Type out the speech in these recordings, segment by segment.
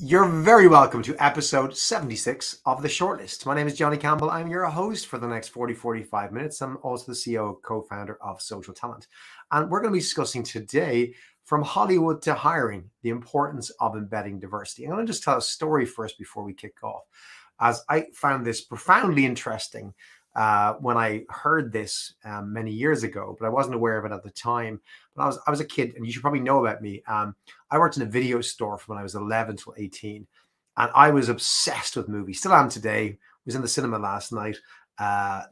You're very welcome to episode 76 of The Shortlist. My name is Johnny Campbell. I'm your host for the next 45 minutes. I'm also the CEO and co-founder of Social Talent. And we're going to be discussing today, from Hollywood to hiring, the importance of embedding diversity. I'm going to just tell a story first before we kick off, as I found this profoundly interesting when I heard this many years ago, but I wasn't aware of it at the time. But I was a kid, and you should probably know about me. I worked in a video store from when I was 11 till 18, and I was obsessed with movies. Still am today. Was in the cinema last night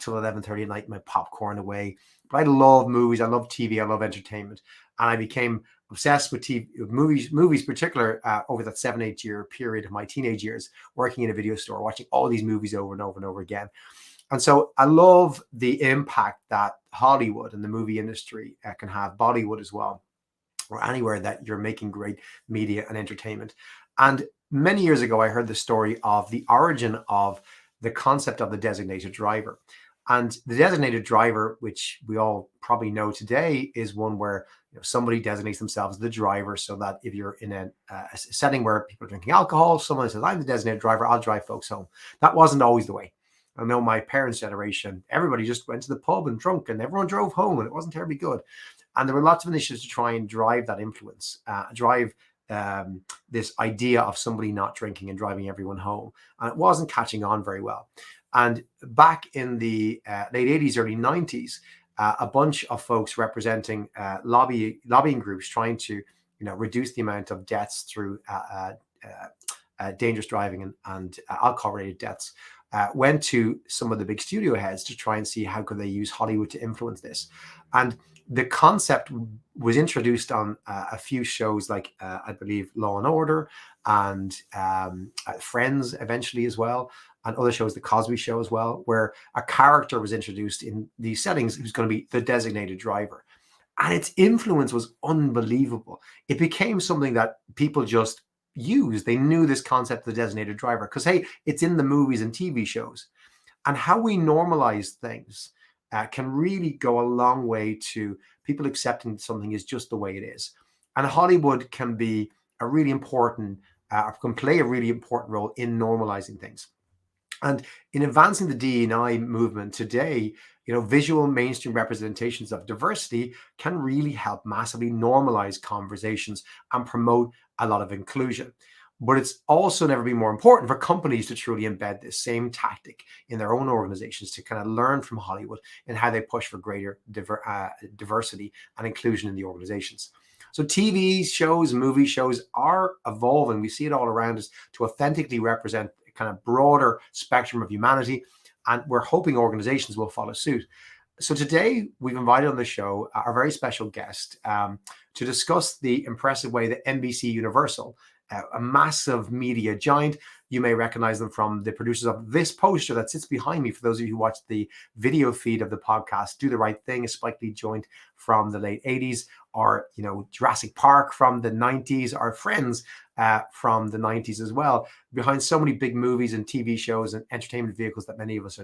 till 11:30 at night, my popcorn away. But I love movies. I love TV. I love entertainment, and I became obsessed with TV, movies, particular over that 7-8 year period of my teenage years, working in a video store, watching all these movies over and over and over again. And so I love the impact that Hollywood and the movie industry can have, Bollywood as well, or anywhere that you're making great media and entertainment. And many years ago, I heard the story of the origin of the concept of the designated driver. And the designated driver, which we all probably know today, is one where somebody designates themselves the driver, so that if you're in a setting where people are drinking alcohol, someone says, "I'm the designated driver, I'll drive folks home." That wasn't always the way. I know my parents' generation, everybody just went to the pub and drunk, and everyone drove home, and it wasn't terribly good. And there were lots of initiatives to try and drive that influence, drive this idea of somebody not drinking and driving everyone home. And it wasn't catching on very well. And back in the late 80s, early 90s, a bunch of folks representing lobbying groups trying to reduce the amount of deaths through dangerous driving and alcohol-related deaths went to some of the big studio heads to try and see how could they use Hollywood to influence this. And the concept was introduced on a few shows like, I believe, Law and Order and Friends eventually as well, and other shows, The Cosby Show as well, where a character was introduced in these settings who's going to be the designated driver. And its influence was unbelievable. It became something that people just used. They knew this concept of the designated driver because, hey, it's in the movies and TV shows. And how we normalize things can really go a long way to people accepting something is just the way it is. And Hollywood can be a really important, can play a really important role in normalizing things. And in advancing the DE&I movement today, visual mainstream representations of diversity can really help massively normalize conversations and promote a lot of inclusion. But it's also never been more important for companies to truly embed this same tactic in their own organizations, to kind of learn from Hollywood and how they push for greater diversity and inclusion in the organizations. So TV shows, movie shows are evolving. We see it all around us to authentically represent a kind of broader spectrum of humanity. And we're hoping organizations will follow suit. So today we've invited on the show our very special guest to discuss the impressive way that NBCUniversal, a massive media giant. You may recognize them from the producers of this poster that sits behind me. For those of you who watch the video feed of the podcast, Do the Right Thing, a Spike Lee joint from the late 80s, or Jurassic Park from the 90s, or Friends from the 90s as well. Behind so many big movies and TV shows and entertainment vehicles that many of us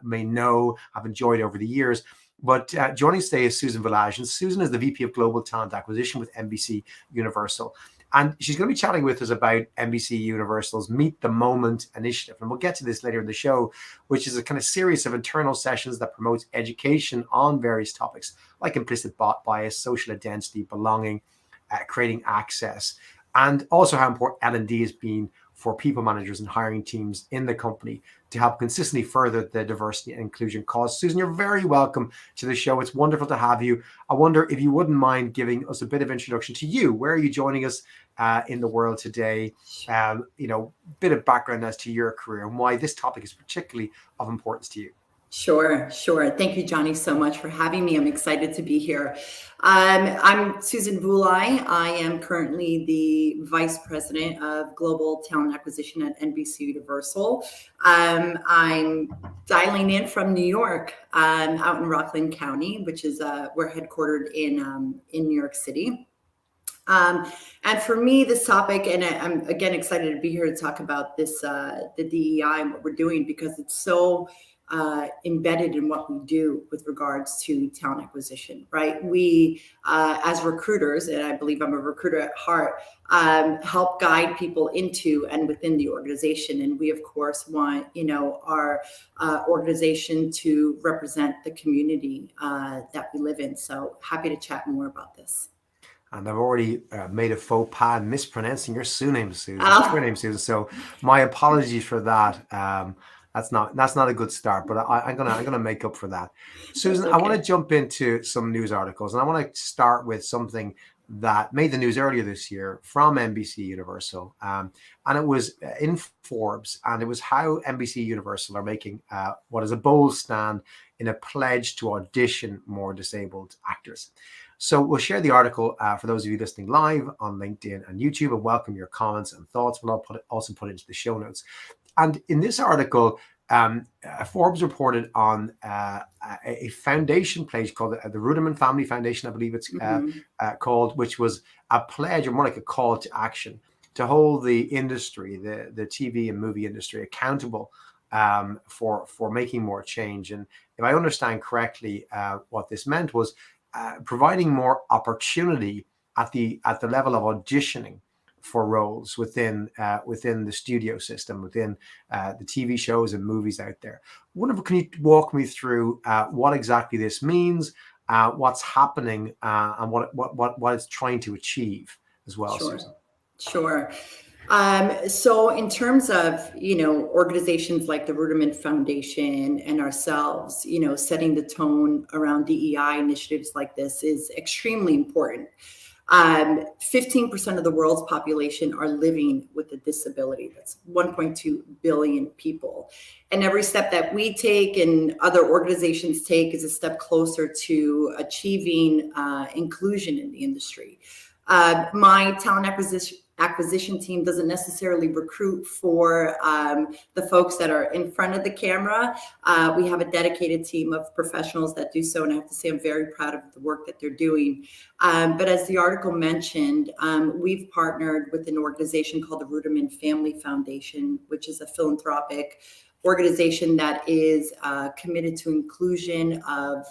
may know, have enjoyed over the years. But joining us today is Suzan Vulaj, and Suzan is the VP of Global Talent Acquisition with NBCUniversal. And she's going to be chatting with us about NBCUniversal's Meet the Moment initiative. And we'll get to this later in the show, which is a kind of series of internal sessions that promotes education on various topics like implicit bias, social identity, belonging, creating access, and also how important L&D has been for people managers and hiring teams in the company to help consistently further the diversity and inclusion cause. Suzan, you're very welcome to the show. It's wonderful to have you. I wonder if you wouldn't mind giving us a bit of introduction to you. Where are you joining us in the world today? Bit of background as to your career and why this topic is particularly of importance to you. Sure. Thank you, Johnny, so much for having me. I'm excited to be here. I'm Suzan Vulaj. I am currently the Vice President of Global Talent Acquisition at NBCUniversal. I'm dialing in from New York, out in Rockland County, which is we're headquartered in New York City. And for me, this topic, and I'm again excited to be here to talk about this, the DEI and what we're doing, because it's so embedded in what we do with regards to talent acquisition, right? We, as recruiters, and I believe I'm a recruiter at heart, help guide people into and within the organization. And we, of course, want, our organization to represent the community that we live in. So happy to chat more about this. And I've already made a faux pas mispronouncing your surname, Susan. Oh, Surname, Susan. So my apologies for that. That's not a good start, but I'm gonna make up for that. that's Susan, I want to okay. jump into some news articles, and I want to start with something that made the news earlier this year from NBC Universal, and it was in Forbes, and it was how NBC Universal are making what is a bold stand in a pledge to audition more disabled actors. So we'll share the article for those of you listening live on LinkedIn and YouTube, and welcome your comments and thoughts. We'll also put it into the show notes. And in this article, Forbes reported on a foundation pledge called the Ruderman Family Foundation, I believe it's called, which was a pledge, or more like a call to action, to hold the industry, the TV and movie industry, accountable for making more change. And if I understand correctly, what this meant was providing more opportunity at the level of auditioning for roles within the studio system, within the TV shows and movies out there. Wonderful. Can you walk me through what exactly this means, what's happening, and what it's trying to achieve as well, Sure. Susan? Sure. So in terms of, organizations like the Ruderman Foundation and ourselves, setting the tone around DEI initiatives like this is extremely important. 15% of the world's population are living with a disability. That's 1.2 billion people. And every step that we take and other organizations take is a step closer to achieving inclusion in the industry. My talent acquisition team doesn't necessarily recruit for the folks that are in front of the camera. We have a dedicated team of professionals that do so, and I have to say I'm very proud of the work that they're doing. But as the article mentioned, we've partnered with an organization called the Ruderman Family Foundation, which is a philanthropic organization that is committed to inclusion of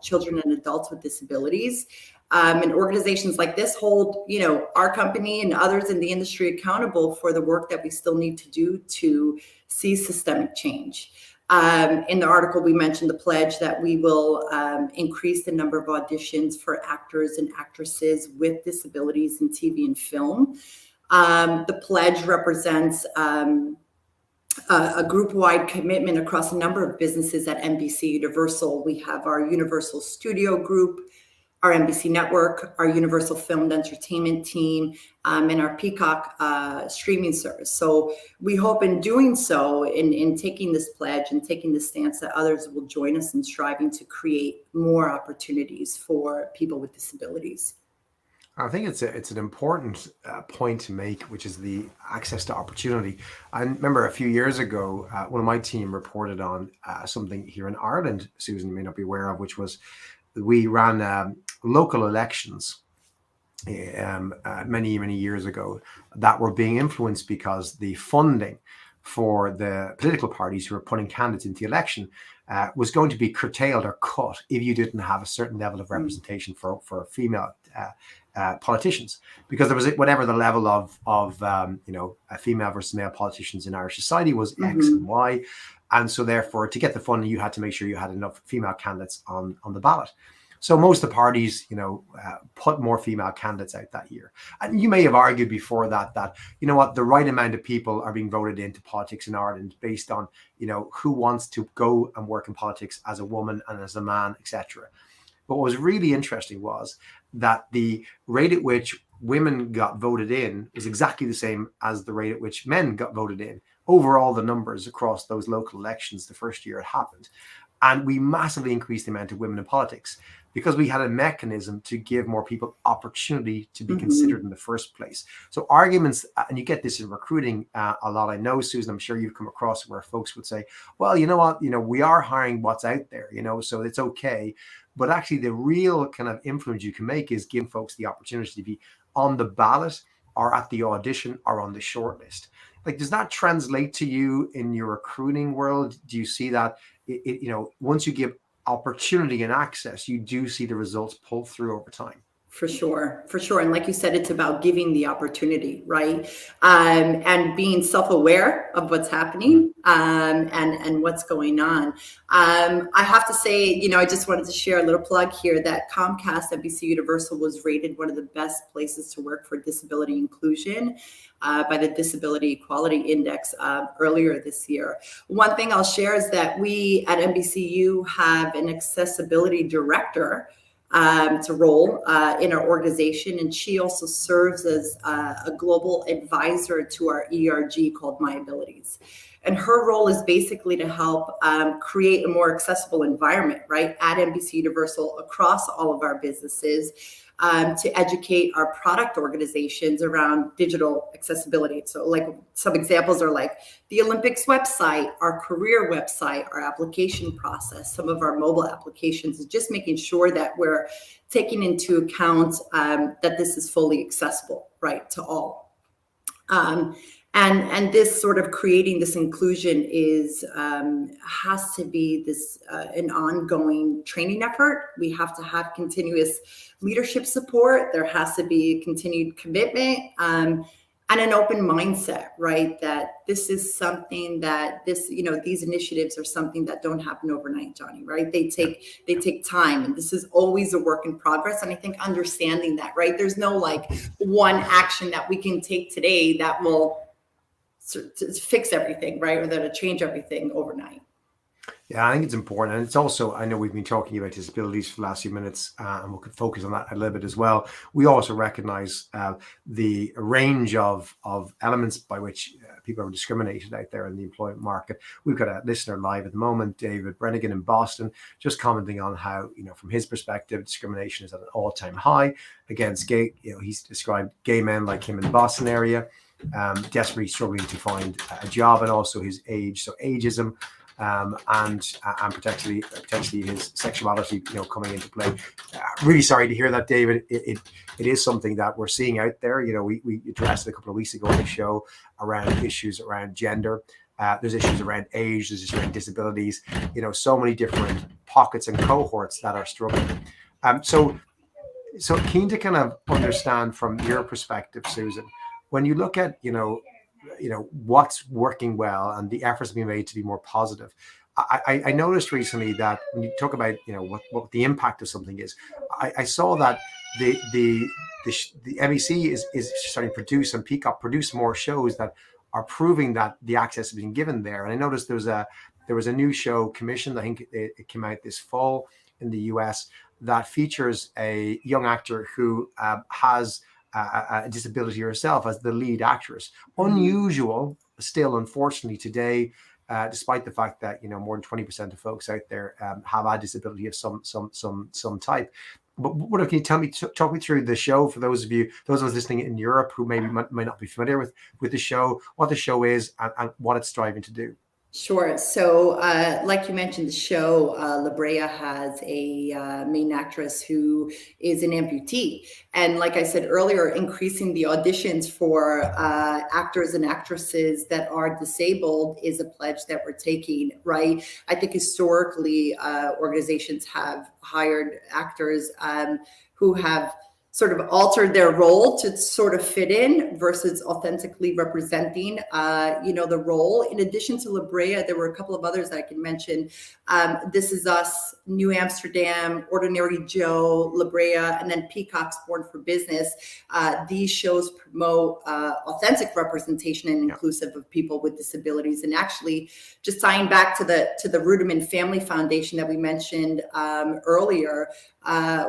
children and adults with disabilities. And organizations like this hold, our company and others in the industry accountable for the work that we still need to do to see systemic change. In the article, we mentioned the pledge that we will increase the number of auditions for actors and actresses with disabilities in TV and film. The pledge represents a group-wide commitment across a number of businesses at NBCUniversal. We have our Universal Studio Group, our NBC Network, our Universal Filmed Entertainment team, and our Peacock streaming service. So we hope in doing so, in taking this pledge and taking the stance, that others will join us in striving to create more opportunities for people with disabilities. I think it's an important point to make, which is the access to opportunity. I remember a few years ago, one of my team reported on something here in Ireland, Susan, you may not be aware of, which was we ran local elections many years ago that were being influenced because the funding for the political parties who were putting candidates into the election was going to be curtailed or cut if you didn't have a certain level of representation for female politicians, because there was whatever the level of female versus male politicians in Irish society was X and Y, and so therefore to get the funding you had to make sure you had enough female candidates on the ballot. So most of the parties, put more female candidates out that year. And you may have argued before that the right amount of people are being voted into politics in Ireland based on, who wants to go and work in politics as a woman and as a man, etc. But what was really interesting was that the rate at which women got voted in was exactly the same as the rate at which men got voted in. Overall, the numbers across those local elections the first year it happened. And we massively increased the amount of women in politics because we had a mechanism to give more people opportunity to be considered in the first place. So arguments, and you get this in recruiting a lot. I know, Susan, I'm sure you've come across where folks would say, well, you know what, we are hiring what's out there, so it's okay. But actually the real kind of influence you can make is giving folks the opportunity to be on the ballot or at the audition or on the shortlist. like, does that translate to you in your recruiting world? Do you see that once you give opportunity and access, you do see the results pull through over time? For sure, for sure. And like you said, it's about giving the opportunity, right? And being self-aware of what's happening, and what's going on. I have to say, I just wanted to share a little plug here that Comcast NBCUniversal was rated one of the best places to work for disability inclusion by the Disability Equality Index earlier this year. One thing I'll share is that we at NBCU have an accessibility director to role in our organization. And she also serves as a global advisor to our ERG called My Abilities. And her role is basically to help create a more accessible environment, right, at NBCUniversal across all of our businesses, to educate our product organizations around digital accessibility. So like some examples are like the Olympics website, our career website, our application process, some of our mobile applications, is just making sure that we're taking into account that this is fully accessible, right, to all. And this sort of creating this inclusion has to be this an ongoing training effort. We have to have continuous leadership support. There has to be continued commitment and an open mindset, right? That this is something that these initiatives are something that don't happen overnight, Johnny, right? They take time, and this is always a work in progress. And I think understanding that, right? There's no like one action that we can take today that will to fix everything, right? Or that'll change everything overnight. Yeah, I think it's important. And it's also, I know we've been talking about disabilities for the last few minutes, and we could focus on that a little bit as well. We also recognize the range of elements by which people are discriminated out there in the employment market. We've got a listener live at the moment, David Brennigan in Boston, just commenting on how, from his perspective, discrimination is at an all-time high against gay, he's described gay men like him in the Boston area, desperately struggling to find a job, and also his age, so ageism, and potentially his sexuality, coming into play. Really sorry to hear that, David. It is something that we're seeing out there. We addressed it a couple of weeks ago on the show around issues around gender. There's issues around age. There's issues around disabilities. So many different pockets and cohorts that are struggling. So keen to kind of understand from your perspective, Susan, when you look at what's working well and the efforts being made to be more positive. I noticed recently that when you talk about what the impact of something is, I saw that the NBC is starting to produce, and Peacock produce more shows that are proving that the access is being given there. And I noticed there was a new show commissioned. I think it came out this fall in the US that features a young actor who has a disability herself as the lead actress. Unusual still, unfortunately, today, despite the fact that more than 20% of folks out there have a disability of some type. But what can you talk me through the show for those of us listening in Europe who maybe might not be familiar with the show, what the show is, and what it's striving to do? Sure. So, like you mentioned, the show, La Brea has a main actress who is an amputee. And like I said earlier, increasing the auditions for actors and actresses that are disabled is a pledge that we're taking, right? I think historically, organizations have hired actors who have sort of altered their role to sort of fit in versus authentically representing, the role. In addition to La Brea, there were a couple of others that I can mention. This Is Us, New Amsterdam, Ordinary Joe, La Brea, and then Peacock's Born for Business. These shows promote authentic representation and inclusive of people with disabilities. And actually, just tying back to the Ruderman Family Foundation that we mentioned earlier,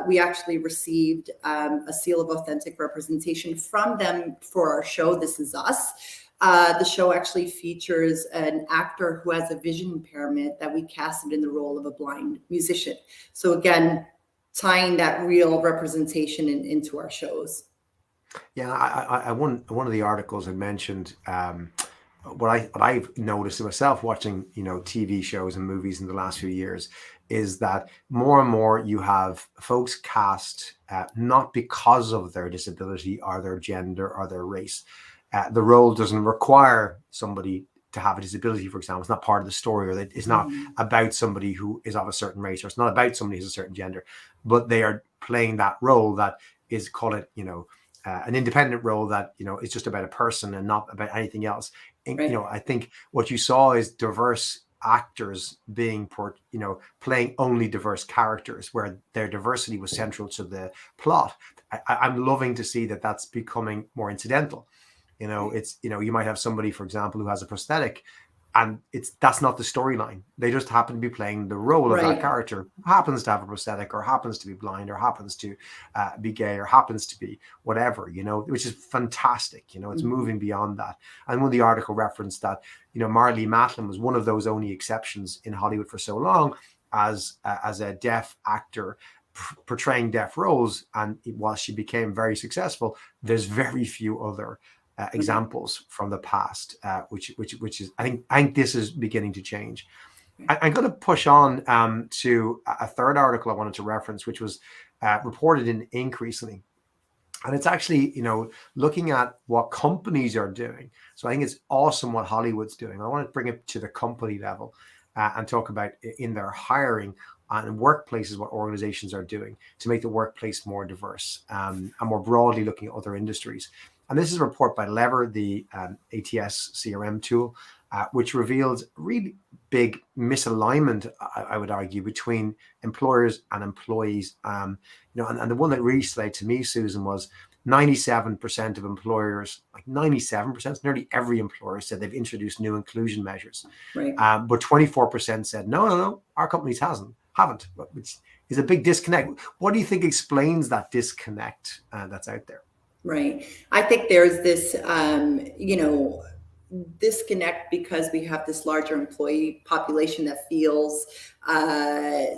we actually received a seal of authentic representation from them for our show, This Is Us. The show actually features an actor who has a vision impairment that we casted in the role of a blind musician. So again, tying that real representation into our shows. Yeah, I one of the articles I mentioned, what I've noticed myself watching TV shows and movies in the last few years is that more and more you have folks cast not because of their disability or their gender or their race. the role doesn't require somebody to have a disability, for example. It's not part of the story, or that it's not about somebody who is of a certain race, or it's not about somebody who's a certain gender, but they are playing that role that is, call it, an independent role that, is just about a person and not about anything else. And, Right. I think what you saw is diverse actors being, playing only diverse characters, where their diversity was central to the plot. I'm loving to see that that's becoming more incidental. It's, you might have somebody, for example, who has a prosthetic, and that's not the storyline. They just happen to be playing the role of that character, who happens to have a prosthetic, or happens to be blind, or happens to be gay, or happens to be whatever, which is fantastic. It's moving beyond that. And when the article referenced that, Marlee Matlin was one of those only exceptions in Hollywood for so long as a deaf actor portraying deaf roles. And while she became very successful, there's very few other examples from the past, which is, I think this is beginning to change. I'm going to push on to a third article I wanted to reference, which was reported in Inc. recently. And it's actually, looking at what companies are doing. So I think it's awesome what Hollywood's doing. I want to bring it to the company level and talk about in their hiring and workplaces, what organizations are doing to make the workplace more diverse, and more broadly looking at other industries. And this is a report by Lever, the ATS CRM tool, which reveals really big misalignment, I would argue, between employers and employees. And the one that really stood out to me, Susan, was 97% of employers, like 97%, nearly every employer said they've introduced new inclusion measures. Right. But 24% said, no, our companies haven't, which is a big disconnect. What do you think explains that disconnect that's out there? Right. I think there's this, disconnect because we have this larger employee population that feels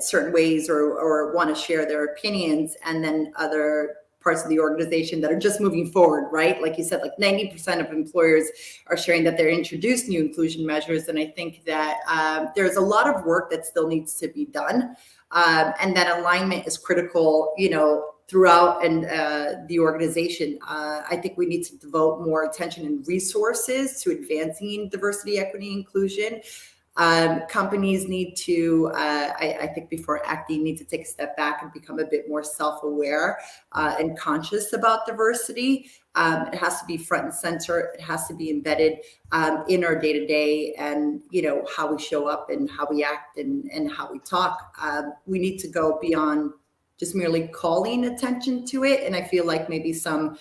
certain ways or want to share their opinions, and then other parts of the organization that are just moving forward, right? Like you said, like 90% of employers are sharing that they're introduced new inclusion measures. And I think that there's a lot of work that still needs to be done. And that alignment is critical, throughout the organization. I think we need to devote more attention and resources to advancing diversity, equity, inclusion. Companies need to, I think before acting, need to take a step back and become a bit more self-aware and conscious about diversity. It has to be front and center. It has to be embedded in our day-to-day, and how we show up and how we act and how we talk. We need to go beyond just merely calling attention to it. And I feel like maybe some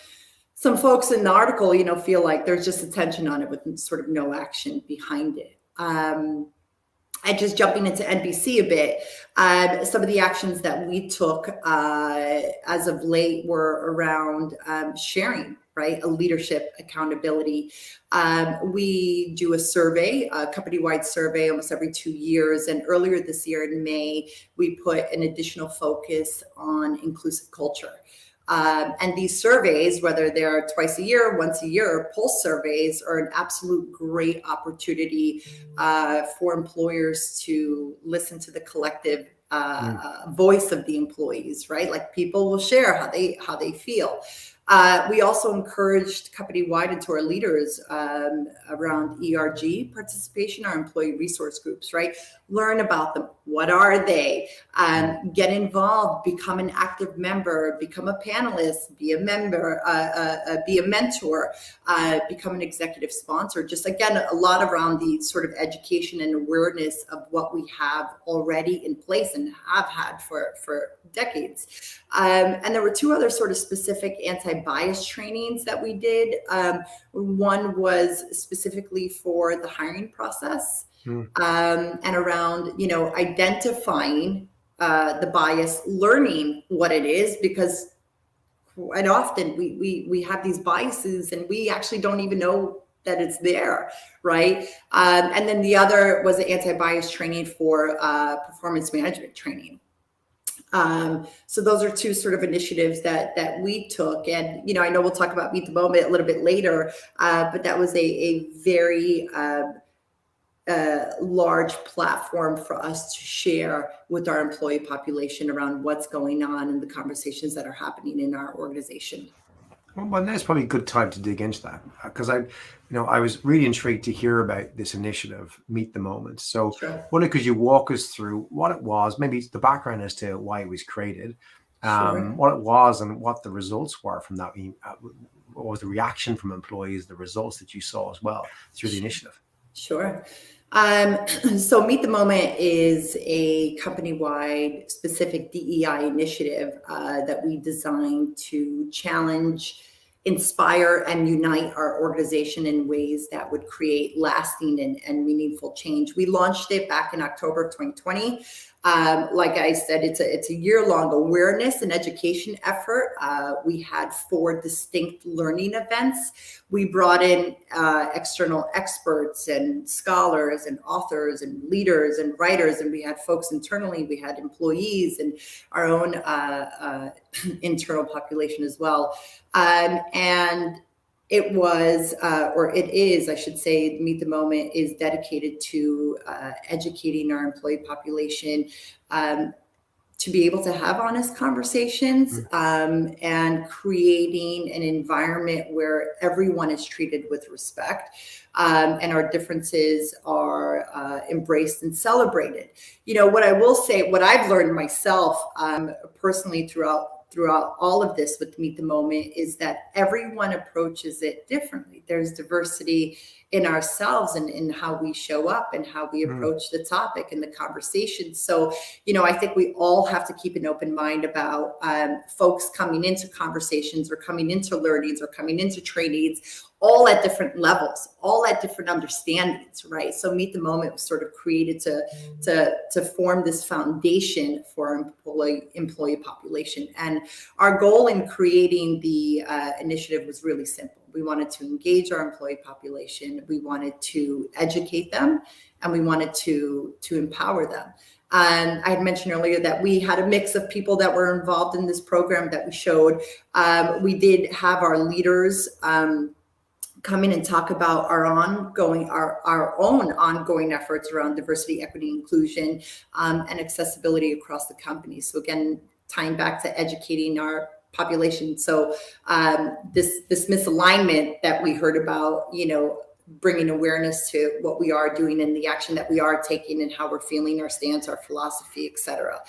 folks in the article, feel like there's just attention on it with sort of no action behind it. And just jumping into NBC a bit, some of the actions that we took as of late were around sharing, right? A leadership accountability. We do a survey, a company-wide survey almost every 2 years. And earlier this year in May, we put an additional focus on inclusive culture. And these surveys, whether they're twice a year, once a year, pulse surveys, are an absolute great opportunity for employers to listen to the collective voice of the employees, right? Like, people will share how they feel. We also encouraged company-wide into our leaders around ERG participation, our employee resource groups, right? Learn about them. What are they? Get involved, become an active member, become a panelist, be a member, be a mentor, become an executive sponsor. Just, again, a lot around the sort of education and awareness of what we have already in place and have had for decades. And there were two other sort of specific anti-bias trainings that we did. One was specifically for the hiring process, and around, identifying the bias, learning what it is, because quite often we have these biases and we actually don't even know that it's there, right? And then the other was the anti-bias training for performance management training. So those are two sort of initiatives that we took. And, I know we'll talk about Meet the Moment a little bit later, but that was a very large platform for us to share with our employee population around what's going on and the conversations that are happening in our organization. Well, now's probably a good time to dig into that because I was really intrigued to hear about this initiative, Meet the Moment. So, Sure. could you walk us through what it was, maybe the background as to why it was created, Sure. what it was, and what the results were from that? What was the reaction from employees, the results that you saw as well through the initiative? Sure. So Meet the Moment is a company-wide specific DEI initiative that we designed to challenge, inspire, and unite our organization in ways that would create lasting and meaningful change. We launched it back in October of 2020. Like I said, it's a year-long awareness and education effort. We had 4 distinct learning events. We brought in external experts and scholars and authors and leaders and writers, and we had folks internally. We had employees and our own internal population as well. And it was, or it is, I should say, Meet the Moment is dedicated to educating our employee population to be able to have honest conversations and creating an environment where everyone is treated with respect and our differences are embraced and celebrated. What I will say, what I've learned myself personally throughout all of this with Meet the Moment is that everyone approaches it differently. There's diversity in ourselves and in how we show up and how we approach the topic and the conversation. So, I think we all have to keep an open mind about folks coming into conversations or coming into learnings or coming into trainings, all at different levels, all at different understandings, right? So Meet the Moment was sort of created to form this foundation for our employee population. And our goal in creating the initiative was really simple. We wanted to engage our employee population. We wanted to educate them, and we wanted to empower them. And I had mentioned earlier that we had a mix of people that were involved in this program that we showed. We did have our leaders come in and talk about our own ongoing efforts around diversity, equity, inclusion, and accessibility across the company. So again, tying back to educating our population. So this misalignment that we heard about, bringing awareness to what we are doing and the action that we are taking and how we're feeling, our stance, our philosophy, et cetera.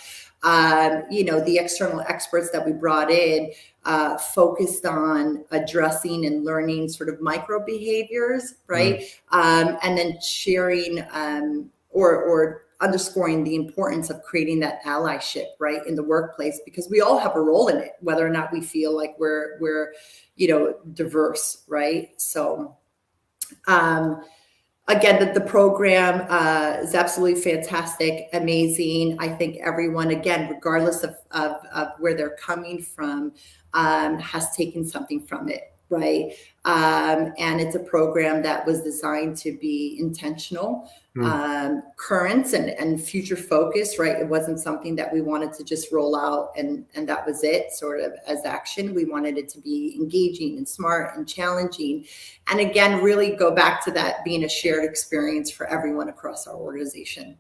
The external experts that we brought in focused on addressing and learning sort of micro behaviors, right? And then sharing or underscoring the importance of creating that allyship, right, in the workplace, because we all have a role in it, whether or not we feel like we're diverse, right? So again, the program is absolutely fantastic, amazing. I think everyone, again, regardless of where they're coming from, has taken something from it, right? And it's a program that was designed to be intentional, current and future focused, right? It wasn't something that we wanted to just roll out and that was it, sort of as action. We wanted it to be engaging and smart and challenging. And again, really go back to that being a shared experience for everyone across our organization.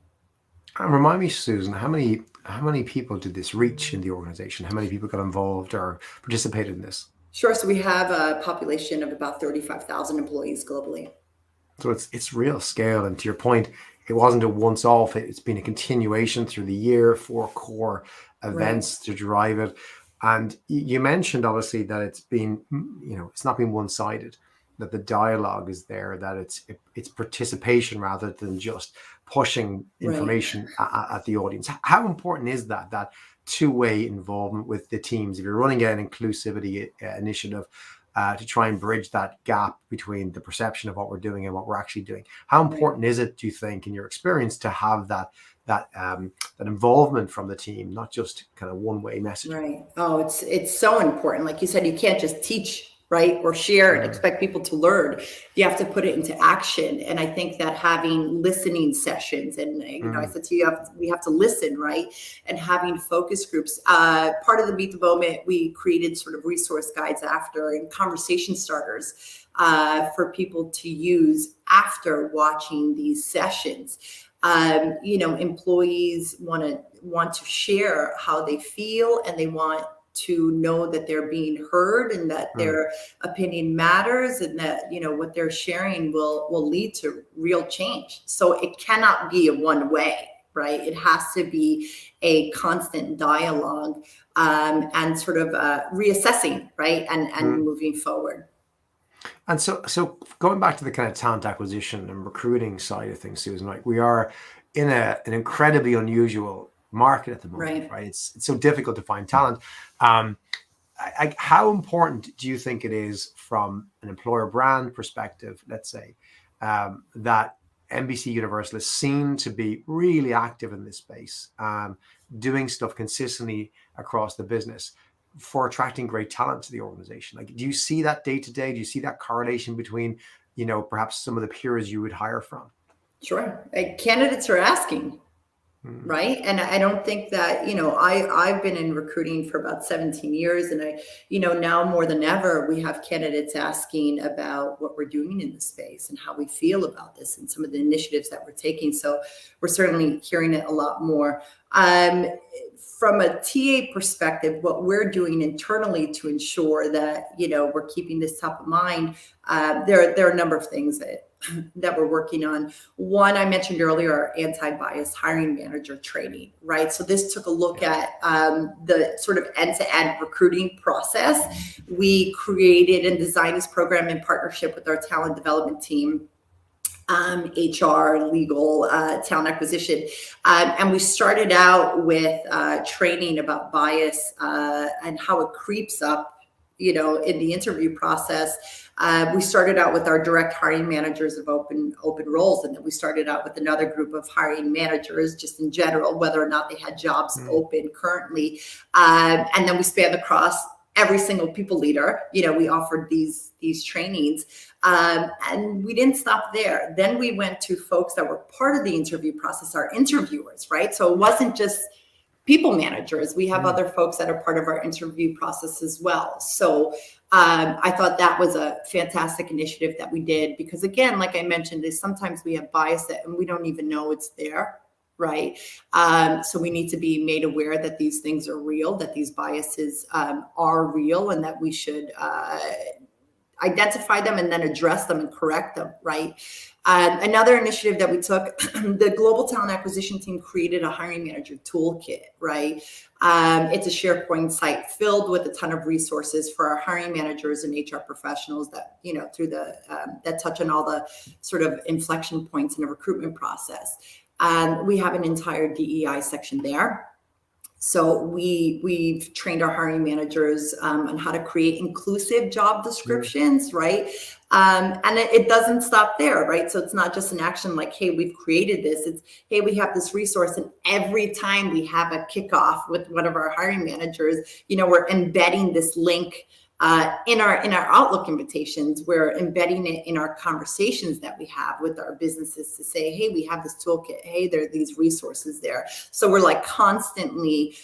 Remind me, Susan, how many people did this reach in the organization? How many people got involved or participated in this? Sure. So we have a population of about 35,000 employees globally. So it's real scale. And to your point, it wasn't a once off. It's been a continuation through the year, 4 core events to drive it. And you mentioned obviously that it's been, it's not been one sided, that the dialogue is there, that it's participation rather than just pushing information at the audience. How important is that two-way involvement with the teams? If you're running an inclusivity initiative to try and bridge that gap between the perception of what we're doing and what we're actually doing, how important is it, do you think, in your experience, to have that involvement from the team, not just kind of one-way messaging? Right. Oh, it's so important. Like you said, you can't just teach, right, or share and expect people to learn. You have to put it into action. And I think that having listening sessions, and I said to you, we have to listen, right, and having focus groups. Part of the Meet the Moment, we created sort of resource guides after and conversation starters for people to use after watching these sessions. Employees want to share how they feel, and they want to know that they're being heard and that their opinion matters, and that, you know, what they're sharing will lead to real change. So it cannot be a one way, right? It has to be a constant dialogue, and sort of reassessing, right? And moving forward. And so going back to the kind of talent acquisition and recruiting side of things, Susan, like we are in an incredibly unusual market at the moment, right? It's so difficult to find talent. How important do you think it is from an employer brand perspective, let's say, that NBCUniversal is seen to be really active in this space, doing stuff consistently across the business for attracting great talent to the organization? Like, do you see that day to day? Do you see that correlation between, you know, perhaps some of the peers you would hire from? Sure. Candidates are asking, right? And I don't think that, you know, I've been in recruiting for about 17 years, and I, you know, now more than ever, we have candidates asking about what we're doing in the space and how we feel about this and some of the initiatives that we're taking. So we're certainly hearing it a lot more. From a TA perspective, what we're doing internally to ensure that, you know, we're keeping this top of mind, there are a number of things that we're working on. One, I mentioned earlier, our anti-bias hiring manager training, right? So this took a look at the sort of end-to-end recruiting process. We created and designed this program in partnership with our talent development team, HR, legal, talent acquisition. And we started out with training about bias and how it creeps up, you know, in the interview process. We started out with our direct hiring managers of open roles, and then we started out with another group of hiring managers just in general, whether or not they had jobs open currently. And then we spanned across every single people leader. You know, we offered these trainings, and we didn't stop there. Then we went to folks that were part of the interview process, our interviewers, right? So it wasn't just people managers. We have other folks that are part of our interview process as well. So I thought that was a fantastic initiative that we did, because again, like I mentioned, is sometimes we have bias that, and we don't even know it's there, right? So we need to be made aware that these things are real, that these biases are real, and that we should identify them and then address them and correct them, right? Another initiative that we took, the global talent acquisition team created a hiring manager toolkit, right? It's a SharePoint site filled with a ton of resources for our hiring managers and HR professionals that, you know, through the that touch on all the sort of inflection points in the recruitment process. We have an entire DEI section there. So we've trained our hiring managers on how to create inclusive job descriptions, right? And it doesn't stop there, right? So it's not just an action like, hey, we've created this. It's, hey, we have this resource, and every time we have a kickoff with one of our hiring managers, you know, we're embedding this link in our Outlook invitations. We're embedding it in our conversations that we have with our businesses to say, hey, we have this toolkit. Hey, there are these resources there. So we're like constantly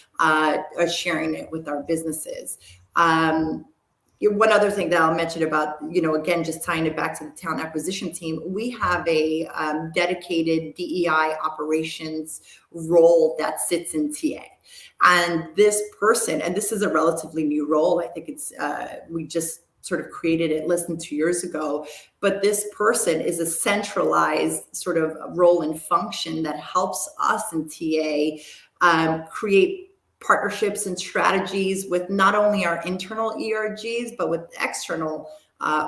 sharing it with our businesses. One other thing that I'll mention about, you know, again, just tying it back to the talent acquisition team, we have a dedicated DEI operations role that sits in TA. And this person, and this is a relatively new role, I think it's, we just sort of created it less than 2 years ago, but this person is a centralized sort of role and function that helps us in TA create partnerships and strategies with not only our internal ERGs, but with external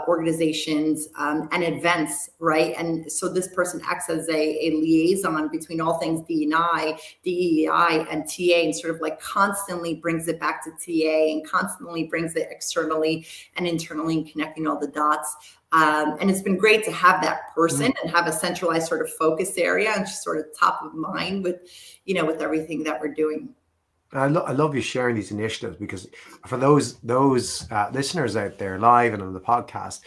organizations and events, right? And so this person acts as a liaison between all things DE&I, DEI, and TA, and sort of like constantly brings it back to TA and constantly brings it externally and internally, and connecting all the dots. And it's been great to have that person and have a centralized sort of focus area and just sort of top of mind with, you know, with everything that we're doing. I love you sharing these initiatives, because for those listeners out there live and on the podcast,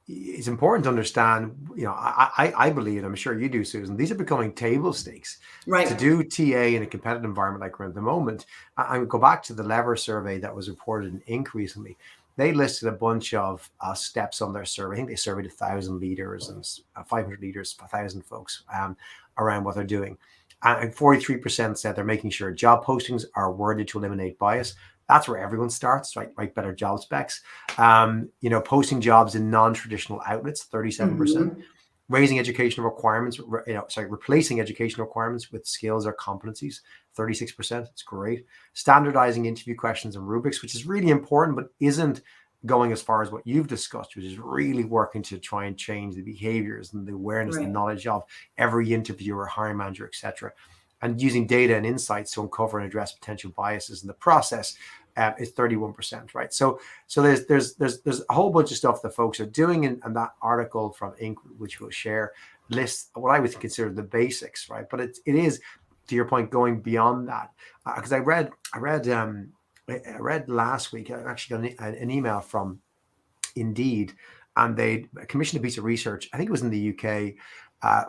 it's important to understand, you know, I believe, and I'm sure you do, Susan, these are becoming table stakes. Right. To do TA in a competitive environment like we're in at the moment. I would go back to the Lever survey that was reported in Inc. recently. They listed a bunch of steps on their survey. I think they surveyed 1,000 leaders and 500 leaders, 1,000 folks around what they're doing. And 43% said they're making sure job postings are worded to eliminate bias. That's where everyone starts, right? Write better job specs. Posting jobs in non-traditional outlets, 37%. Mm-hmm. Raising educational requirements, replacing educational requirements with skills or competencies, 36%. It's great. Standardizing interview questions and rubrics, which is really important, but isn't going as far as what you've discussed, which is really working to try and change the behaviors and the awareness and knowledge of every interviewer, hiring manager, etc. And using data and insights to uncover and address potential biases in the process is 31%, right? So there's a whole bunch of stuff that folks are doing, and that article from Inc., which we'll share, lists what I would consider the basics, right? But it is, to your point, going beyond that, because I read last week. I actually got an email from Indeed, and they commissioned a piece of research. I think it was in the UK.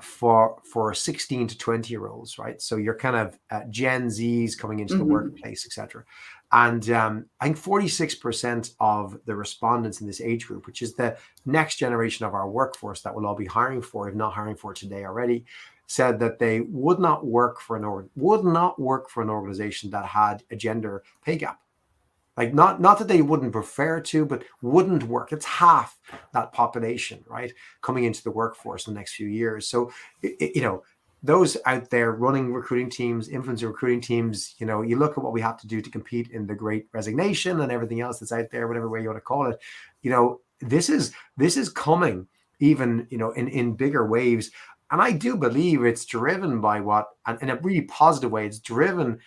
For 16 to 20-year-olds, right? So you're kind of Gen Zs coming into the workplace, etc. And I think 46% of the respondents in this age group, which is the next generation of our workforce that we'll all be hiring for, if not hiring for today already, said that they would not work for an organization that had a gender pay gap. Like not that they wouldn't prefer to, but wouldn't work. It's half that population, right, coming into the workforce in the next few years. So, those out there running recruiting teams, influencing recruiting teams, you look at what we have to do to compete in the Great Resignation and everything else that's out there, whatever way you want to call it. This is coming even, in bigger waves. And I do believe it's driven by and in a really positive way, it's driven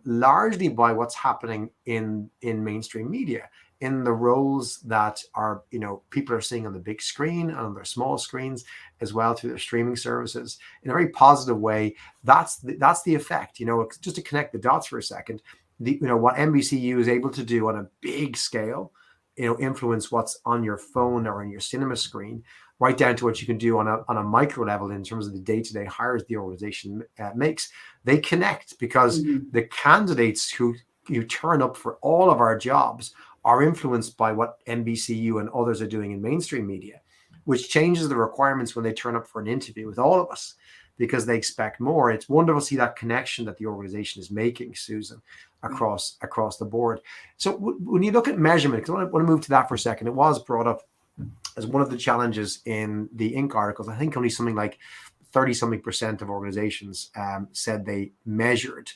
largely by what's happening in mainstream media, in the roles that are, people are seeing on the big screen and on their small screens as well through their streaming services in a very positive way. That's the effect, just to connect the dots for a second. What NBCU is able to do on a big scale, influence what's on your phone or on your cinema screen, right down to what you can do on a micro level in terms of the day-to-day hires the organization makes. They connect because the candidates who turn up for all of our jobs are influenced by what NBCU and others are doing in mainstream media, which changes the requirements when they turn up for an interview with all of us because they expect more. It's wonderful to see that connection that the organization is making, Susan, across the board. So when you look at measurement, because I want to move to that for a second, it was brought up as one of the challenges in the Inc. articles. I think only something like 30-something% of organizations said they measured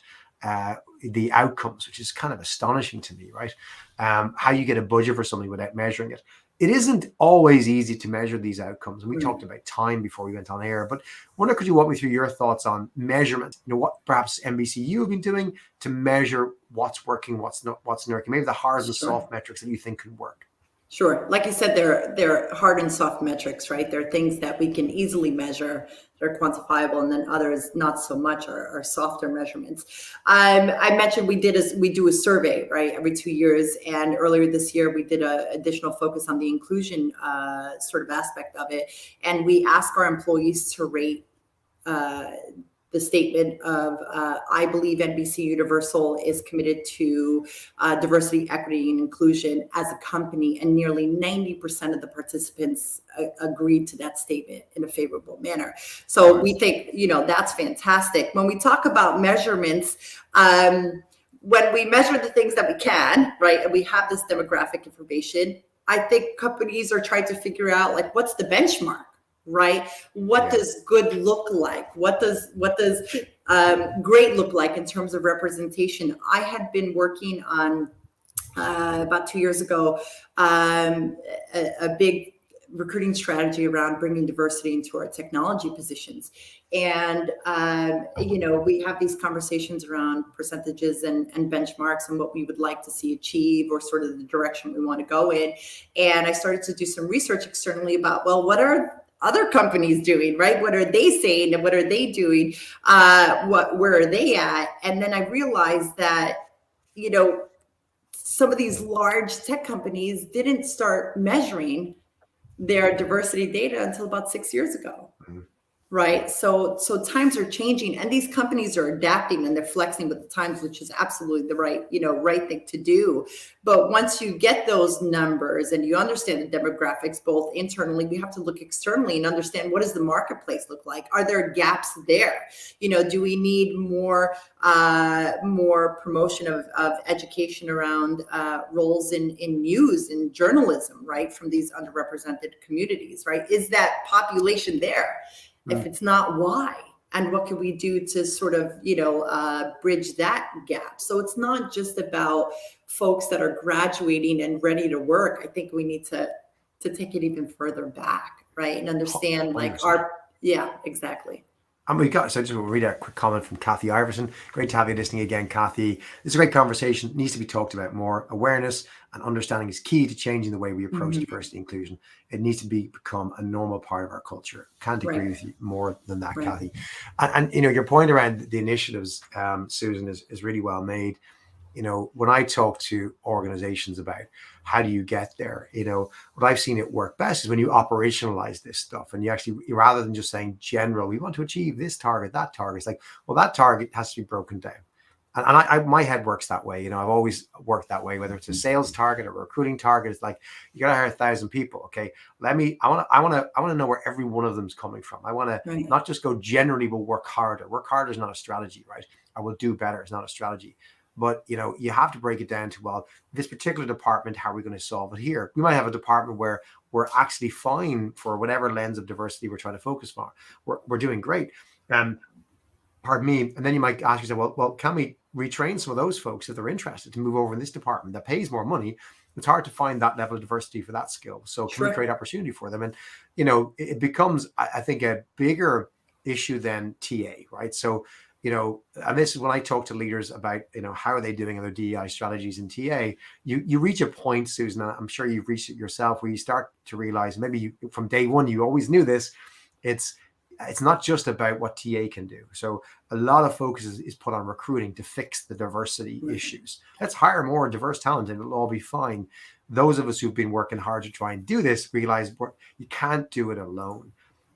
the outcomes, which is kind of astonishing to me, right? How you get a budget for something without measuring it. It isn't always easy to measure these outcomes. And we talked about time before we went on air, but I wonder, could you walk me through your thoughts on measurement? What perhaps NBCU have been doing to measure what's working, what's not working, maybe the hard and soft metrics that you think could work. Sure. Like you said, they're hard and soft metrics, right? They're things that we can easily measure. They're quantifiable, and then others not so much are softer measurements. I mentioned we do a survey, right, every 2 years, and earlier this year we did an additional focus on the inclusion sort of aspect of it, and we ask our employees to rate the statement of, I believe NBCUniversal is committed to diversity, equity, and inclusion as a company, and nearly 90% of the participants agreed to that statement in a favorable manner. So we think, that's fantastic. When we talk about measurements, when we measure the things that we can, right, and we have this demographic information, I think companies are trying to figure out, like, what's the benchmark? Right? What does good look like? What does great look like in terms of representation? I had been working on about 2 years ago a big recruiting strategy around bringing diversity into our technology positions, and we have these conversations around percentages and benchmarks and what we would like to see achieve, or sort of the direction we want to go in. And I started to do some research externally about, well, what are other companies doing, right? What are they saying and what are they doing? Where are they at? And then I realized that, some of these large tech companies didn't start measuring their diversity data until about 6 years ago. Right. So times are changing, and these companies are adapting and they're flexing with the times, which is absolutely the right thing to do. But once you get those numbers and you understand the demographics, both internally, we have to look externally and understand, what does the marketplace look like? Are there gaps there? Do we need more promotion of education around roles in news and journalism, right, from these underrepresented communities, right? Is that population there? If it's not, why? And what can we do to sort of, bridge that gap? So it's not just about folks that are graduating and ready to work. I think we need to take it even further back, right? And understand 100%. Yeah, exactly. And we got, so I just want to read a quick comment from Kathy Iverson. Great to have you listening again, Kathy. It's a great conversation. It needs to be talked about more. Awareness and understanding is key to changing the way we approach diversity and inclusion. It needs to become a normal part of our culture. Can't agree with you more than that, Kathy. And your point around the initiatives, Susan, is really well made. When I talk to organizations about how do you get there, what I've seen it work best is when you operationalize this stuff, and you actually, rather than just saying general, we want to achieve this target, that target, it's like, well, that target has to be broken down. And I my head works that way. I've always worked that way, whether it's a sales target or a recruiting target. It's like, you got to hire 1,000 people. Okay. I want to know where every one of them is coming from. I want to not just go generally, but work harder. Work harder is not a strategy, right? I will do better. It's not a strategy. But, you have to break it down to, well, this particular department, how are we going to solve it here? We might have a department where we're actually fine for whatever lens of diversity we're trying to focus on. We're doing great. Pardon me. And then you might ask yourself, well, can we retrain some of those folks if they're interested to move over in this department that pays more money? It's hard to find that level of diversity for that skill. So can we create opportunity for them? And, it becomes, I think, a bigger issue than TA, right? So, and this is when I talk to leaders about, how are they doing in their DEI strategies in TA, you reach a point, Susan, I'm sure you've reached it yourself, where you start to realize, maybe from day one, you always knew this, it's not just about what TA can do. So a lot of focus is put on recruiting to fix the diversity issues. Let's hire more diverse talent and it'll all be fine. Those of us who've been working hard to try and do this realize you can't do it alone.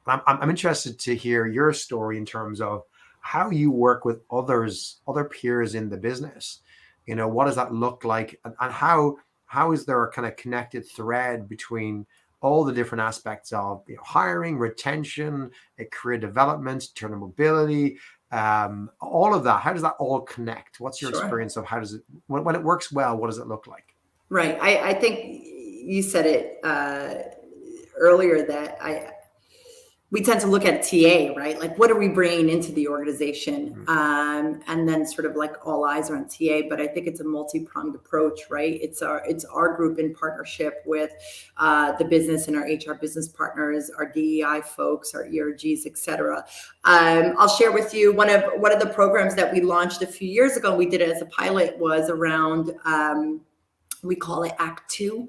I'm interested to hear your story in terms of how you work with other peers in the business. What does that look like? And how is there a kind of connected thread between all the different aspects of hiring, retention, career development, internal mobility, all of that? How does that all connect? What's your experience of how does it, when it works well, what does it look like? Right. I think you said it earlier that we tend to look at TA, right? Like, what are we bringing into the organization? And then sort of like all eyes are on TA, but I think it's a multi-pronged approach, right? It's our group in partnership with the business and our HR business partners, our DEI folks, our ERGs, et cetera. I'll share with you one of the programs that we launched a few years ago. We did it as a pilot, was around, we call it Act 2,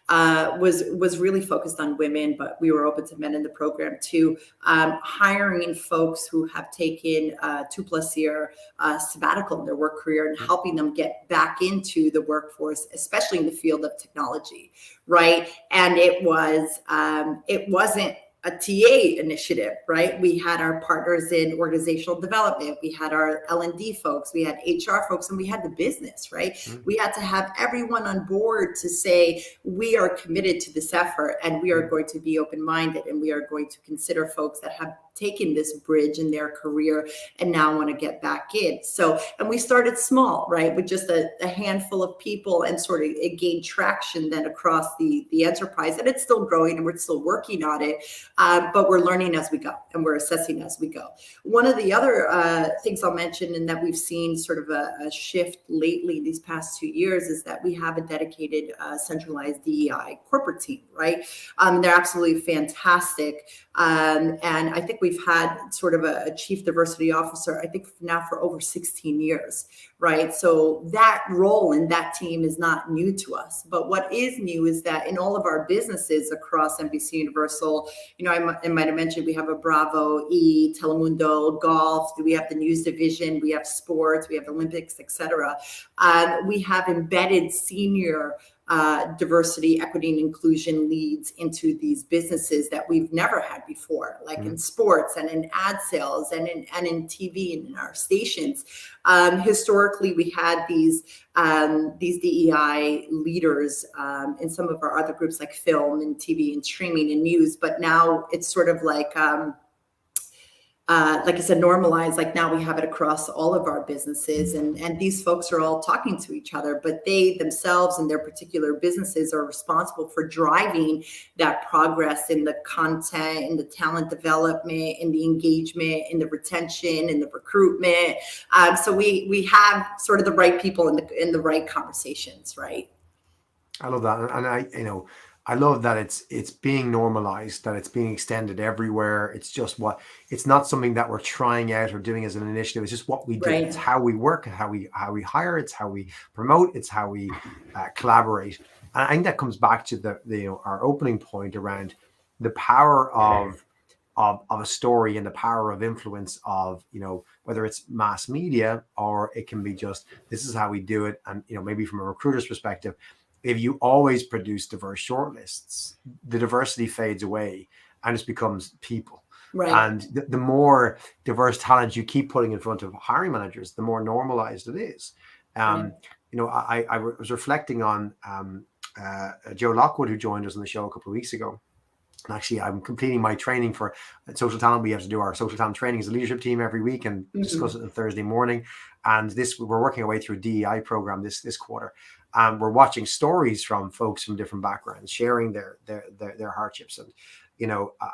was really focused on women, but we were open to men in the program too, hiring folks who have taken 2+ year sabbatical in their work career and helping them get back into the workforce, especially in the field of technology, right? And it wasn't a TA initiative, right? We had our partners in organizational development, we had our L&D folks, we had HR folks, and we had the business, right? We had to have everyone on board to say, we are committed to this effort and we are going to be open-minded and we are going to consider folks that have taken this bridge in their career and now want to get back in. So, and we started small, right? With just a handful of people, and sort of it gained traction then across the enterprise, and it's still growing and we're still working on it. But we're learning as we go and we're assessing as we go. One of the other things I'll mention, and that we've seen sort of a shift lately these past 2 years, is that we have a dedicated centralized DEI corporate team, right? They're absolutely fantastic. And I think we've had sort of a chief diversity officer, I think now for over 16 years, right? So that role in that team is not new to us. But what is new is that in all of our businesses across NBCUniversal, I might have mentioned we have a Bravo, E, Telemundo, Golf, we have the news division, we have sports, we have Olympics, et cetera. We have embedded senior diversity, equity, and inclusion leads into these businesses that we've never had before, like in sports and in ad sales and in TV and in our stations. Historically, we had these DEI leaders in some of our other groups like film and TV and streaming and news, but now it's sort of like I said, normalize, like now we have it across all of our businesses, and these folks are all talking to each other, but they themselves and their particular businesses are responsible for driving that progress in the content, in the talent development, in the engagement, in the retention, in the recruitment. So we have sort of the right people in the right conversations, right? I love that, and I love that it's being normalized, that it's being extended everywhere. It's not something that we're trying out or doing as an initiative. It's just what we do. Right. It's how we work, how we hire. It's how we promote. It's how we collaborate. And I think that comes back to our opening point around the power of a story and the power of influence of, whether it's mass media or it can be just, this is how we do it. And, maybe from a recruiter's perspective, if you always produce diverse shortlists, the diversity fades away and it becomes people. Right. And the more diverse talent you keep putting in front of hiring managers, the more normalized it is. Right. I was reflecting on Joe Lockwood, who joined us on the show a couple of weeks ago. And actually, I'm completing my training for social talent. We have to do our social talent training as a leadership team every week and discuss it on Thursday morning. And we're working our way through a DEI program this quarter. We're watching stories from folks from different backgrounds, sharing their hardships, and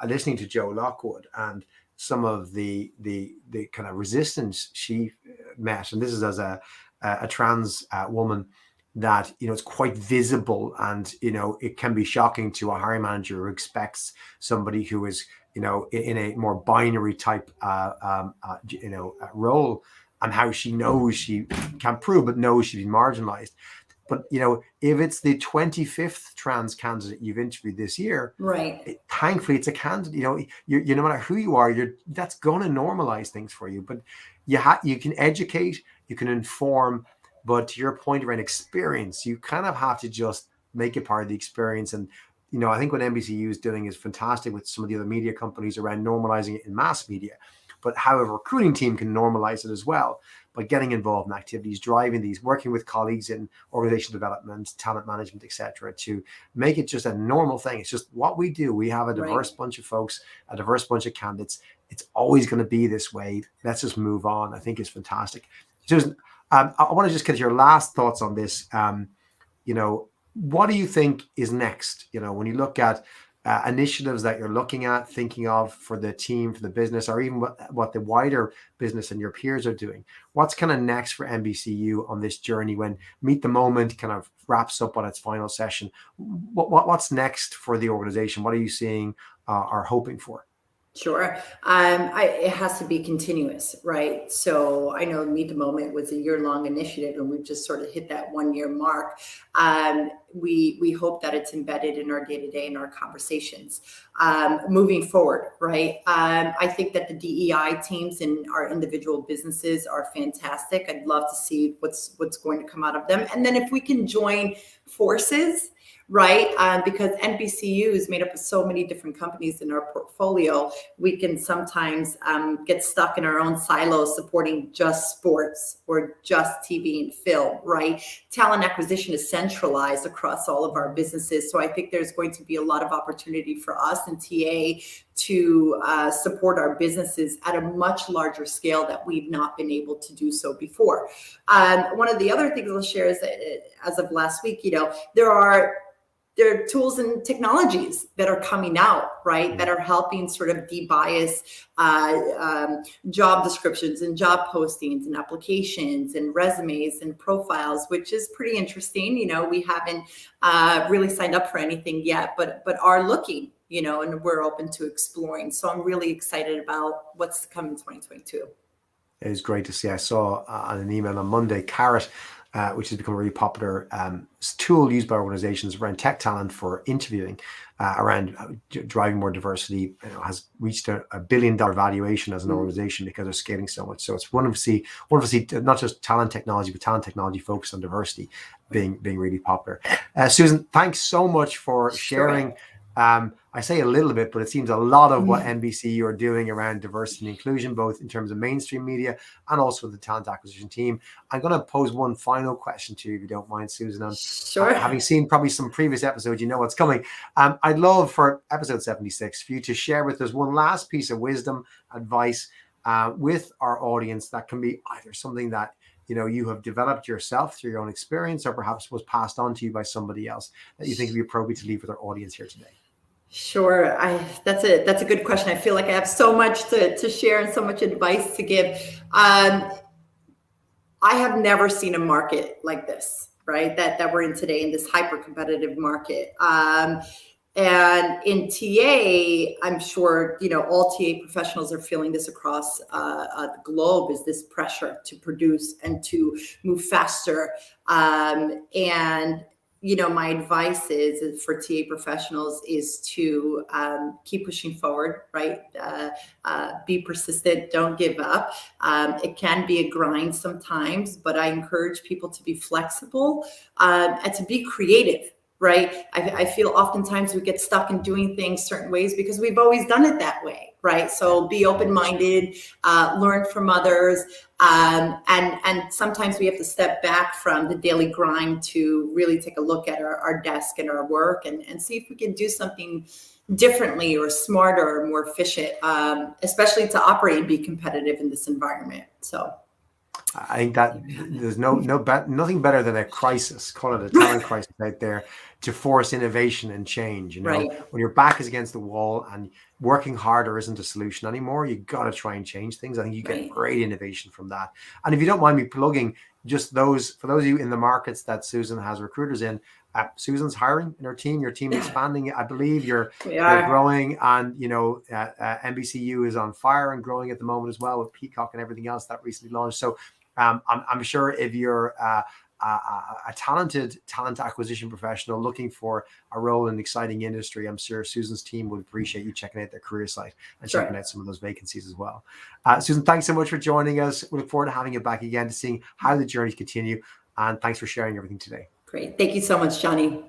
listening to Joe Lockwood and some of the kind of resistance she met. And this is as a trans woman. That it's quite visible, and it can be shocking to a hiring manager who expects somebody who is in a more binary type role, and how she knows she can't prove but knows she's been marginalized. But if it's the 25th trans candidate you've interviewed this year, right? Thankfully, it's a candidate. You no matter who you are, that's going to normalize things for you. But you can educate, you can inform. But to your point around experience, you kind of have to just make it part of the experience. And, I think what NBCU is doing is fantastic with some of the other media companies around normalizing it in mass media. But how a recruiting team can normalize it as well by getting involved in activities, driving these, working with colleagues in organization development, talent management, etc., to make it just a normal thing. It's just what we do. We have a diverse bunch of folks, a diverse bunch of candidates. It's always going to be this way. Let's just move on. I think it's fantastic. Susan, I want to just get your last thoughts on this. What do you think is next? When you look at initiatives that you're looking at, thinking of for the team, for the business, or even what the wider business and your peers are doing, what's kind of next for NBCU on this journey when Meet the Moment kind of wraps up on its final session? What's next for the organization? What are you seeing or hoping for? Sure. It has to be continuous, right? So I know Meet the Moment was a year-long initiative, and we've just sort of hit that 1-year mark. We hope that it's embedded in our day-to-day and our conversations moving forward, right? I think that the DEI teams in our individual businesses are fantastic. I'd love to see what's going to come out of them. And then if we can join forces, right? Because NBCU is made up of so many different companies in our portfolio, we can sometimes get stuck in our own silos supporting just sports or just TV and film, right? Talent acquisition is centralized across all of our businesses. So I think there's going to be a lot of opportunity for us and TA to support our businesses at a much larger scale that we've not been able to do so before. One of the other things I'll share is that as of last week, there are tools and technologies that are coming out, right, that are helping sort of de-bias job descriptions and job postings and applications and resumes and profiles, which is pretty interesting. We haven't really signed up for anything yet, but are looking, and we're open to exploring. So I'm really excited about what's to come in 2022. It was great to see. I saw on an email on Monday, Carrot which has become a really popular tool used by organizations around tech talent for interviewing, around driving more diversity, has reached a $1 billion valuation as an organization because they're scaling so much. So it's wonderful to see not just talent technology, but talent technology focused on diversity being really popular. Suzan, thanks so much for sharing. I say a little bit, but it seems a lot of what NBC are doing around diversity and inclusion, both in terms of mainstream media and also the talent acquisition team. I'm going to pose one final question to you, if you don't mind, Suzan. Sure. Having seen probably some previous episodes, you know what's coming. I'd love for episode 76 for you to share with us one last piece of wisdom, advice with our audience that can be either something that you have developed yourself through your own experience, or perhaps was passed on to you by somebody else that you think would be appropriate to leave with our audience here today. Sure. That's a good question. I feel like I have so much to share and so much advice to give. I have never seen a market like this, right? That we're in today, in this hyper competitive market. And in TA, I'm sure, all TA professionals are feeling this across the globe, is this pressure to produce and to move faster. And my advice is for TA professionals is to keep pushing forward, right? Be persistent, don't give up. It can be a grind sometimes, but I encourage people to be flexible and to be creative. Right. I feel oftentimes we get stuck in doing things certain ways because we've always done it that way. Right. So be open-minded, learn from others. And sometimes we have to step back from the daily grind to really take a look at our desk and our work and see if we can do something differently or smarter or more efficient, especially to operate and be competitive in this environment. So I think that there's nothing better than a crisis, call it a talent crisis out there, to force innovation and change. Right. When your back is against the wall and working harder isn't a solution anymore, you got to try and change things. I think you get great innovation from that. And if you don't mind me plugging just for those of you in the markets that Suzan has recruiters in, Suzan's hiring in her team, your team expanding. I believe you're growing, and NBCU is on fire and growing at the moment as well, with Peacock and everything else that recently launched. So I'm sure if you're a talented talent acquisition professional looking for a role in an exciting industry, I'm sure Suzan's team would appreciate you checking out their career site and checking out some of those vacancies as well. Suzan, thanks so much for joining us. We look forward to having you back again, to seeing how the journeys continue. And thanks for sharing everything today. Great. Thank you so much, Johnny.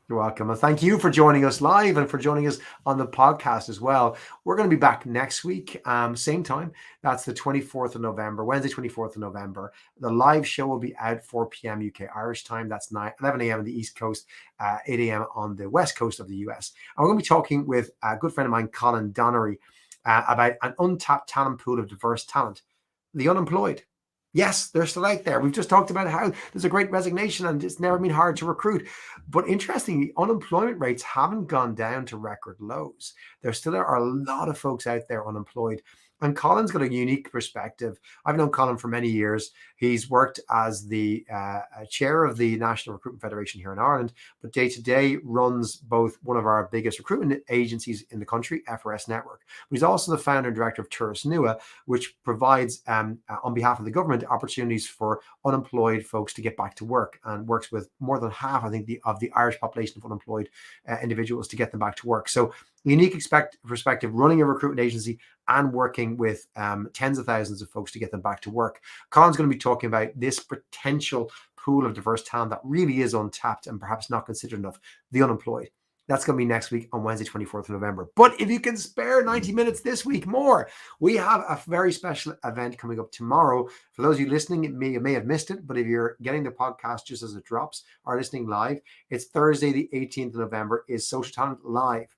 You're welcome. And thank you for joining us live and for joining us on the podcast as well. We're going to be back next week, same time. That's the 24th of November, Wednesday, 24th of November. The live show will be out 4 p.m. UK Irish time. That's 11 a.m. on the East Coast, 8 a.m. on the West Coast of the US. And we're going to be talking with a good friend of mine, Colin Donnery, about an untapped talent pool of diverse talent, the unemployed. Yes, they're still out there. We've just talked about how there's a great resignation and it's never been hard to recruit. But interestingly, unemployment rates haven't gone down to record lows. There still are a lot of folks out there unemployed. And Colin's got a unique perspective. I've known Colin for many years. He's worked as the chair of the National Recruitment Federation here in Ireland, but day to day runs both one of our biggest recruitment agencies in the country, FRS Network. But he's also the founder and director of Tourist Nua, which provides, on behalf of the government, opportunities for unemployed folks to get back to work, and works with more than half, I think, of the Irish population of unemployed individuals to get them back to work. So unique perspective, running a recruitment agency and working with tens of thousands of folks to get them back to work. Colin's going to be talking about this potential pool of diverse talent that really is untapped and perhaps not considered enough, the unemployed. That's going to be next week on Wednesday, 24th of November. But if you can spare 90 minutes this week more, we have a very special event coming up tomorrow. For those of you listening, you may have missed it, but if you're getting the podcast just as it drops or listening live, it's Thursday, the 18th of November, is Social Talent Live.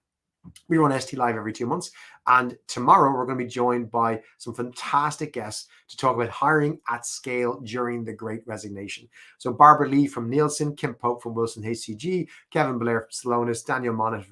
We run ST Live every 2 months. And tomorrow we're going to be joined by some fantastic guests to talk about hiring at scale during the Great Resignation. So Barbara Lee from Nielsen, Kim Pope from Wilson HCG, Kevin Blair from Salonis, Daniel Monnet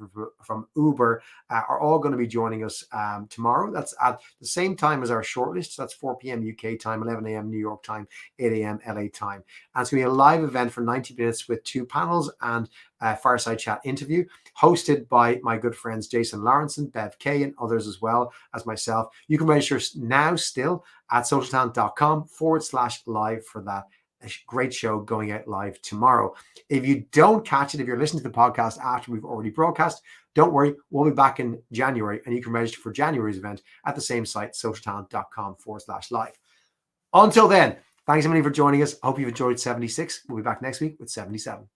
from Uber are all going to be joining us tomorrow. That's at the same time as our shortlist. So that's 4 p.m. UK time, 11 a.m. New York time, 8 a.m. LA time. And it's going to be a live event for 90 minutes with 2 panels and a fireside chat interview hosted by my good friends Jason Lawrenson, Bev Kay, and others as well as myself. You can register now still at socialtalent.com/live for that great show going out live tomorrow. If you don't catch it, if you're listening to the podcast after we've already broadcast, don't worry, we'll be back in January, and you can register for January's event at the same site, socialtalent.com/live. Until then, thanks everybody for joining us. I hope you've enjoyed 76. We'll be back next week with 77.